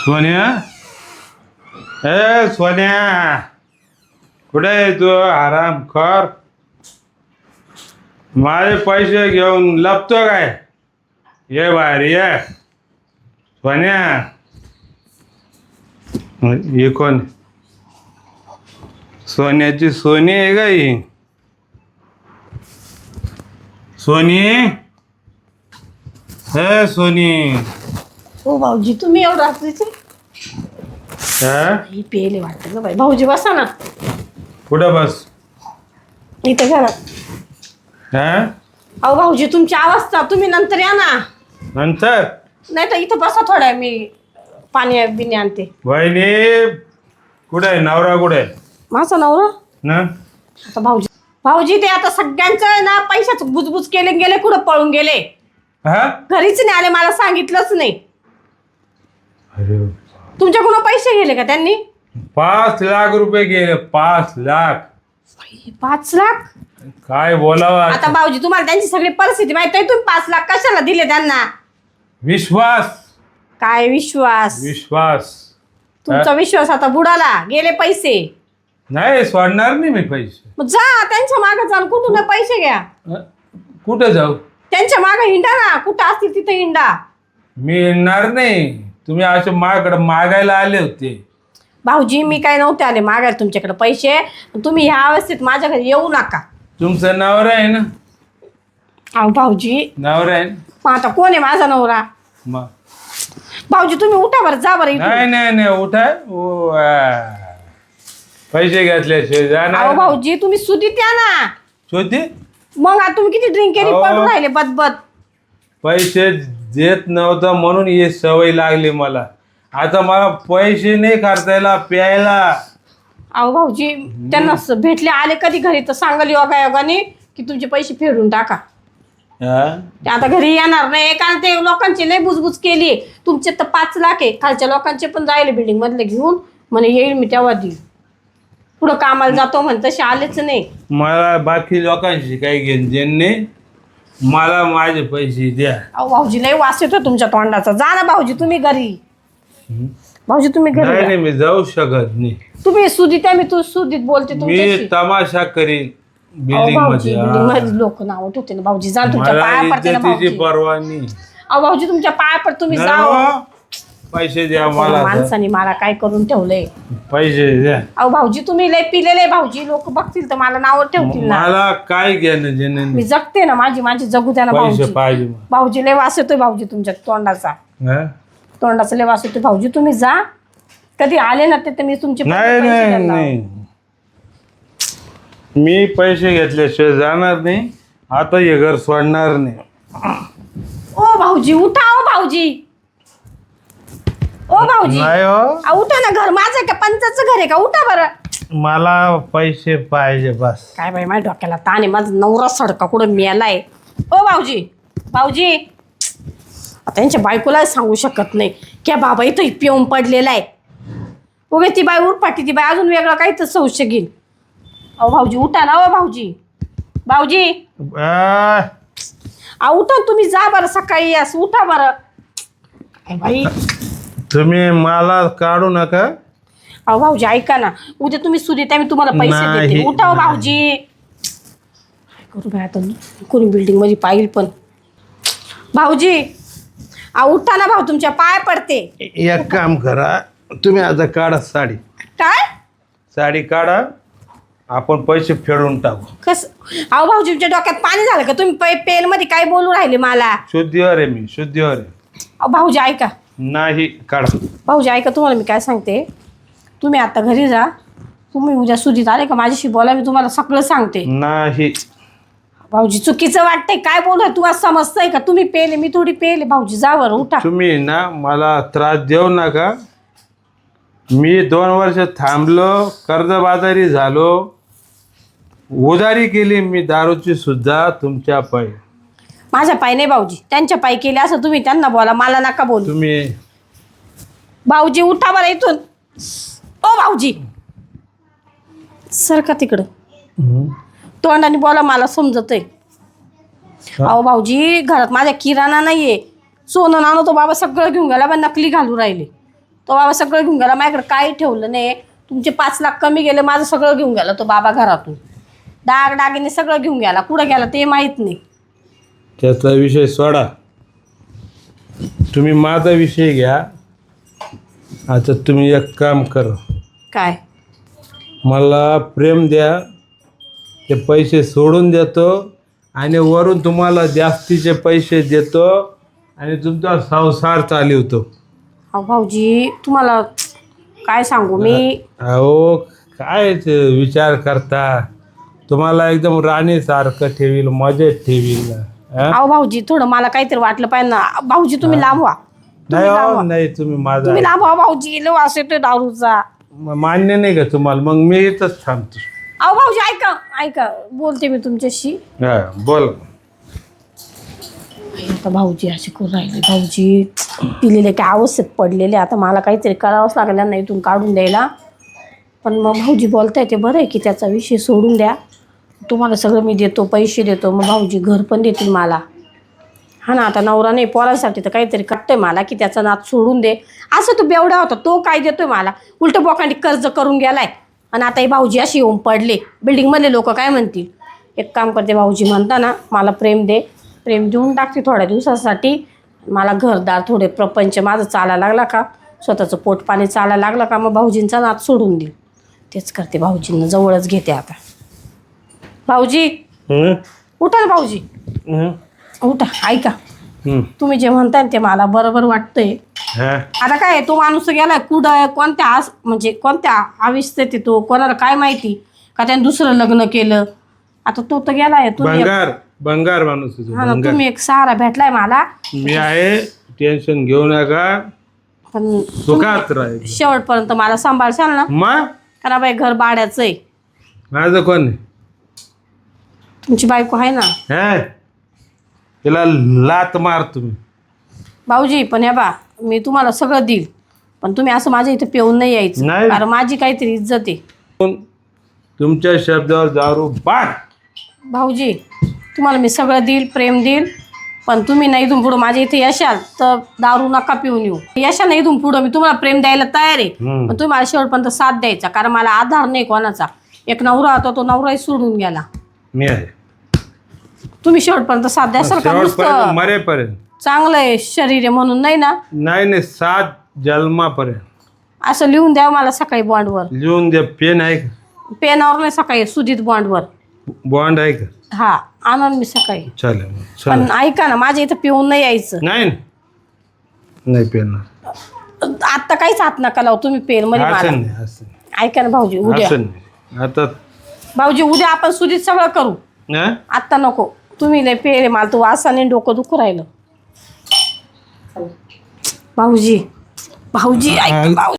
सोन्या, ए सोन्या, कुठे आहे तू आरामखोर? माझे पैसे घेऊन लपतो काय? ये बाहेर ये. सोन्या, हे कोण? सोन्याची सोनी आहे का ही? सोनी, हे सोनी. हो भाऊजी, तुम्ही एवढं रात्रीचे हा? पेले वाटतं ना बाई. भाऊजी बसा ना कुठं बस? इथं घरात. हा? अहो भाऊजी, तुमची अवस्था, तुम्ही नंतर या ना. नंतर नाही तर इथं बसा थोड्या, मी पाणी बिणी आणते. वहिनी कुठे आहे? नवरा कुठे आहे? माझा नवरा ना आता भाऊजी, भाऊजी ते आता सगळ्यांचं ना पैशाच बुजबुज केले, गेले कुठं पळून गेले. हा? घरीच नाही आले, मला सांगितलंच नाही. अरे तुमच्याकडून पैसे गेले का त्यांनी? 5 लाख रुपये गेले. 5 लाख. 5 लाख? काय बोलावं आता आता? भाऊजी, तुम्हाला त्यांची सगळी परिस्थिती माहिती आहे. तुम्ही 5 लाख कशाला दिले त्यांना? विश्वास. काय विश्वास? विश्वास तुमचा विश्वास आता बुडाला. गेले पैसे. नाही सोडणार नाही मी पैसे. मग जा त्यांच्या मागे, चाल कुठून पैसे घ्या. कुठं जाऊ? त्यांच्या मागे हिंडा ना, कुठं असतील तिथे हिंडा. मी येणार नाही. तुम्ही असे माझ्याकडे मागायला आले होते. भाऊजी, मी काय नव्हते आले मागायला तुमच्याकडे पैसे. तुम्ही ह्या अवस्थेत माझ्या घरी येऊ नका. तुमचा नवरा आहे ना? अहो भाऊजी, नवरा आहे ना? मग आता कोण आहे माझा नवरा? मग भाऊजी, तुम्ही उठा बरं, जा बरं इथून. नाही नाही नाही उठा. पैसे घेतल्याशिवाय अहो जाणार. भाऊजी, तुम्ही सुदीत या ना. शोधी. मग आता तुम्ही किती ड्रिंक केली, अहो. पडून राहिले बदबद. पैसे देत नव्हता म्हणून ही सवय लागली मला. आता मला पैसे नाही खर्चायला, प्यायला. अहो भाऊजी, त्यांना भेटले आले कधी घरी तर सांगाल योगायोगाने की तुमचे पैसे फेडून टाका. हा? ते आता घरी येणार नाही, कारण ते लोकांची लय बुजबुज केली. तुमचे तर 5 लाख आहे, खालच्या लोकांचे पण जायले बिल्डिंग मधले घेऊन. म्हणे येईल मी तेव्हा देईल. पुढं कामाला जातो म्हणे, तसे आलेच नाही. मला बाकी लोकांशी काही घेणं देणं नाही. मला माझे पैसे द्या. अहो भाऊजी, लय वास येतो तुमच्या तोंडाचा. जा ना भाऊजी तुम्ही घरी. भाऊजी तुम्ही घरी नाही जा. नाही मी जाऊ शकत नाही. तुम्ही सुदीत आहे, मी तू सुदीत बोलते मी तुमच्याशी. तमाशा करीन अहो बिल्डिंग भाऊजी, मध्ये. बिल्डिंग मध्ये लोक नाव ठेवते ना भाऊजी. जा तुमच्या मला पाया पडते ना इज्जतीची भाऊजी. परवा नाही. अहो भाऊजी, तुमच्या पाया पड, तुम्ही नाही जा. हो. पैसे द्या मला. माणसाने मला काय करून ठेवलंय. पैसे द्या. अहो भाऊजी, तुम्ही लय पिलेले भाऊजी. लोक बघतील तर मला नाव ठेवतील ना. मला काय घेणं देणं मी नाही. जगते ना, माझी जगू द्या ना पैसे भाऊजी. पाहिजे मला. भाऊजी, लय वास येतोय भाऊजी तुमच्या तोंडाचा. हा? तोंडाचा लय वास येतोय भाऊजी. तुम्ही जा. कधी आले ना ते मी तुमचे नाही पैसे नाही देणार. नाही मी पैसे घेतल्याशिवाय जाणार नाही. आता हे घर सोडणार नाही. ओ भाऊजी, उठा. ओ भाऊजी, ओ भाऊजी, नाही हो. उठा ना. घर माझं आहे का पंचाचं घर आहे का? उठा बरं. मला पैसे पाहिजे बस. काय बाई, माझ्या डोक्याला ताण आहे. माझा नवरा सडका कुठं मेलाय. ओ भाऊजी, भाऊजी, आता यांच्या बायकोला सांगू शकत नाही की बाबा इथं पिऊन पडलेला आहे. उगे ती बाई उरपाटी, ती बाई अजून वेगळं काही तर संशय घेईल. अहो भाऊजी, उठा ना. ओ भाऊजी, भाऊजी, उठा तुम्ही. जा बरं, सकाळी यास. उठा बरं. काय बाई, तुम्ही मला काढू नका. अहो भाऊजी, ऐका ना. उद्या तुम्ही सुदीत मी तुम्हाला पैसे नाही, देते. उठा हो नाही. भाऊजी. काय करू बाई आता, कोणी बिल्डिंग मध्ये पाहिल पण. भाऊजी, उठा ना भाऊ, तुमच्या पाय पडते. एक काम करा, तुम्ही आता काढा साडी. काय साडी काढा, आपण पैसे फेडून टाकू. कस? अहो भाऊजी, तुमच्या डोक्यात पाणी झालं का? तुम्ही पेन मध्ये काय बोलू राहिले मला? शुद्धीवर आहे मी, शुद्धीवर आहे. अहो भाऊजी, ऐका. नाही काढा. भाऊजी ऐका, तुम्हाला मी काय सांगते. तुम्ही आता घरी जा. तुम्ही उद्या सुदीत आले का माझ्याशी बोला, मी तुम्हाला सगळं सांगते. नाही भाऊजी, चुकीचं वाटतंय. काय बोलू तुम्हाला समजतंय का? तुम्ही पेले, मी थोडी पेले. भाऊजी, जा बरं, उठा. तुम्ही ना मला त्रास देऊ नका. मी 2 वर्ष थांबलो, कर्जबाजारी झालो, उधारी केली मी दारूची सुद्धा तुमच्या पायी. माझ्या पायी नाही भाऊजी, त्यांच्या पायी केले असं तुम्ही त्यांना बोला, मला नका बोलू. तुम्ही भाऊजी, उठा बरं इथून. ओ भाऊजी, सर का तिकडं. तोंडाने बोला, मला समजतंय. अहो भाऊजी, घरात माझ्या किराणा नाहीये. सोनं नाणं तो बाबा सगळं घेऊन गेला, पण नकली घालू राहिले. तो बाबा सगळं घेऊन गेला, माझ्याकडे काही ठेवलं नाही. तुमचे 5 लाख कमी गेले, माझं सगळं घेऊन गेला तो बाबा घरातून. दागिने सगळं घेऊन गेला. कुठं गेला ते माहीत नाही. त्याचा विषय सोडा, तुम्ही माझा विषय घ्या. आता तुम्ही एक काम करा, काय? मला प्रेम द्या, ते पैसे सोडून देतो आणि वरून तुम्हाला जास्तीचे पैसे देतो आणि तुमचा संसार चालवतो. अहो भाऊजी, तुम्हाला काय सांगू मी. अहो काय ते विचार करता, तुम्हाला एकदम राणीसारखं ठेवील, मजेत ठेवील. हा? अहो भाऊजी, थोडं मला काहीतरी वाटलं पाहिजे ना. भाऊजी तुम्ही लांब व्हा. नाही हो, नाही तुम्ही माझा तुम्ही लांब व्हा भाऊजी. लय वास येतोय दारूचा. मान्य नाही का तुम्हाला? मग मी इथंच थांबतो. अहो भाऊजी ऐका बोलते मी तुमच्याशी. हा बोल. आता भाऊजी असे करून राहिले. भाऊजी पिलेले काय अवस्थेत पडलेले. आता मला काहीतरी करावंच लागलं ना इथून काढून द्यायला. पण मग भाऊजी बोलताय ते बरं आहे की त्याचा विषय सोडून द्या. तुम्हाला सगळं मी देतो, पैसे देतो. मग भाऊजी घर पण देतील मला. हा ना, आता नवरा नाही, पोरांसाठी तर काहीतरी कटतंय मला की त्याचा नाद सोडून दे. असं तो बेवडा होता, तो काय देतोय मला? उलटं बोकांडी कर्ज करून गेलाय. आणि आता हे भाऊजी अशी येऊन पडले. बिल्डिंगमधले लोक काय म्हणतील? एक काम करते, भाऊजी म्हणता ना मला प्रेम दे, प्रेम देऊन टाकते थोड्या दिवसासाठी. मला घरदार, थोडे प्रपंच माझं चालायला लागला का, स्वतःचं पोट पाणी चालायला लागलं का, मग भाऊजींचा नाद सोडून देईल. तेच करते, भाऊजींना जवळच घेते आता. भाऊजी उठा ना भाऊजी, उठा. ऐका, तुम्ही जे म्हणताय ते मला बरोबर वाटतंय. आता काय तो माणूस गेलाय कुठं, कोणत्या म्हणजे कोणत्या आविष्यात तो, कोणाला काय माहिती का त्याने दुसरं लग्न केलं. आता तो तर गेलाय. तुम्ही बंगार माणूस आहे तो, हा ना, बंगार. तुम्ही एक सहारा भेटलाय मला. मी आहे, टेन्शन घेऊ नका. पण सुखात राहील शेवटपर्यंत मला सांभाळशाल ना? मग कारण बाई घर भाड्याचं आहे. माझं कोण आहे? तुमची बायको आहे ना. हे तिला लात मार तुम्ही. भाऊजी पण हे मी तुम्हाला सगळं देईल, पण तुम्ही असं माझ्या इथे पिऊन नाही यायचं. नाही. कारण माझी काहीतरी इज्जत आहे. तुमच्या शब्दावर दारू बाट. भाऊजी तुम्हाला मी सगळं देईल, प्रेम देईल, पण तुम्ही नाही इथून पुढं माझ्या इथे यशाल तर दारू नका पिऊन येऊ. यशा नाही इथून पुढं मी तुम्हाला प्रेम द्यायला तयार आहे. पण तुम्ही मला शेवटपर्यंत साथ द्यायचा, कारण मला आधार नाही कोणाचा. एक नवरा होता, तो नवराही सोडून गेला. मी आहे तुम्ही शेवटपर्यंत साथ द्याल का? नुसतं मरेपर्यंत. चांगलं आहे शरीर आहे म्हणून नाही ना. नाही 7 जन्मापर्यंत. असं लिहून द्या मला सकाळी बॉन्डवर. लिहून द्या. पेन आहे का? पेनावर नाही, सकाळी सुधीत बॉन्डवर. बॉन्ड आहे का? हा आणून मी सकाळी. चालेल पण ऐका ना, माझ्या इथं पिऊन नाही यायचं. नाही पेन. आता काहीच हात नका लावू तुम्ही पेन मध्ये मला. असं ऐका ना भाऊजी, उद्या आता भाऊजी उद्या आपण सुधीत सगळं करू. आत्ता नको. तुम्ही लय पेले, मला तो वासाने डोकं दुखू राहिलं. भाऊजी ऐक भाऊजी.